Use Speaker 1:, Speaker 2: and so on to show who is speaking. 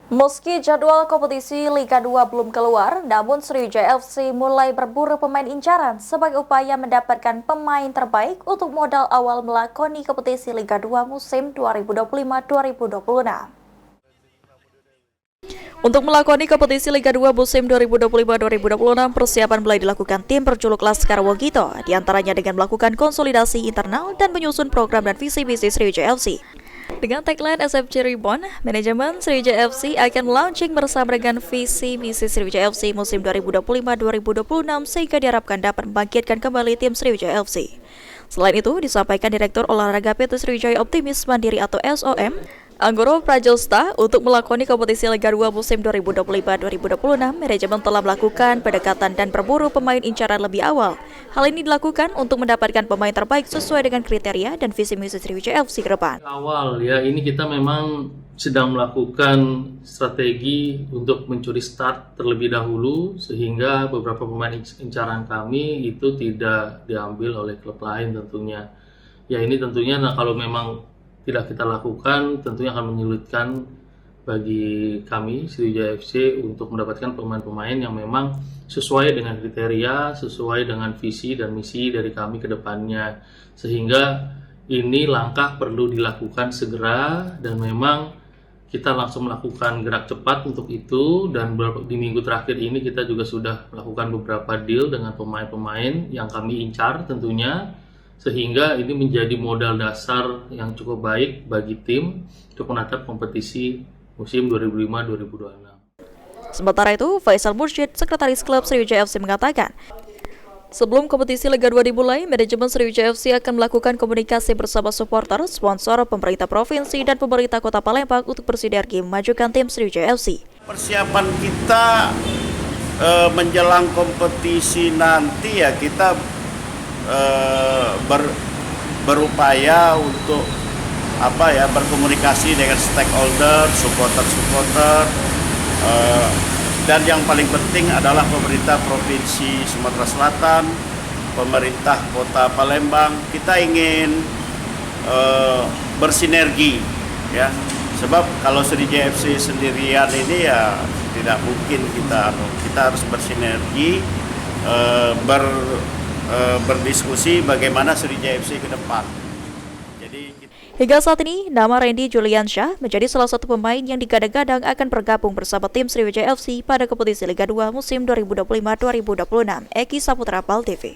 Speaker 1: Meski jadwal kompetisi Liga 2 belum keluar, namun Sriwijaya FC mulai berburu pemain incaran sebagai upaya mendapatkan pemain terbaik untuk modal awal melakoni kompetisi Liga 2 musim 2025-2026. Untuk melakoni kompetisi Liga 2 musim 2025-2026, persiapan mulai dilakukan tim berjuluk Laskar Wogito, diantaranya dengan melakukan konsolidasi internal dan menyusun program dan visi-misi Sriwijaya FC. Dengan tagline SFC Reborn, manajemen Sriwijaya FC akan launching bersama dengan visi misi Sriwijaya FC musim 2025-2026 sehingga diharapkan dapat membangkitkan kembali tim Sriwijaya FC. Selain itu, disampaikan Direktur Olahraga PT Sriwijaya Optimis Mandiri atau SOM, Anggoro Prajosta, untuk melakoni kompetisi Liga 2 musim 2025-2026, manajemen telah melakukan pendekatan dan berburu pemain incaran lebih awal. Hal ini dilakukan untuk mendapatkan pemain terbaik sesuai dengan kriteria dan visi misi Sriwijaya FC ke depan.
Speaker 2: Awal ya, ini kita memang sedang melakukan strategi untuk mencuri start terlebih dahulu sehingga beberapa pemain incaran kami itu tidak diambil oleh klub lain tentunya. Ya ini tentunya kalau memang tidak kita lakukan tentunya akan menyulitkan bagi kami Sriwijaya FC untuk mendapatkan pemain-pemain yang memang sesuai dengan kriteria, sesuai dengan visi dan misi dari kami ke depannya. Sehingga ini langkah perlu dilakukan segera dan memang kita langsung melakukan gerak cepat untuk itu, dan di minggu terakhir ini kita juga sudah melakukan beberapa deal dengan pemain-pemain yang kami incar tentunya, sehingga ini menjadi modal dasar yang cukup baik bagi tim untuk menatap kompetisi musim 2005-2026.
Speaker 1: Sementara itu, Faisal Mursyid, Sekretaris Klub Sriwijaya FC mengatakan, sebelum kompetisi Liga 2 dimulai, manajemen Sriwijaya FC akan melakukan komunikasi bersama supporter, sponsor, pemerintah provinsi, dan pemerintah Kota Palembang untuk bersinergi memajukan tim Sriwijaya FC.
Speaker 3: Persiapan kita menjelang kompetisi nanti ya kita berupaya untuk berkomunikasi dengan stakeholder, supporter, dan yang paling penting adalah pemerintah Provinsi Sumatera Selatan, pemerintah Kota Palembang. Kita ingin bersinergi ya, sebab kalau Sriwijaya FC sendirian ini ya tidak mungkin, kita harus bersinergi, berdiskusi bagaimana Sriwijaya FC ke depan.
Speaker 1: Hingga saat ini, nama Randy Juliansyah menjadi salah satu pemain yang digadang-gadang akan bergabung bersama tim Sriwijaya FC pada kompetisi Liga 2 musim 2025-2026. Eki Saputra, PAL TV.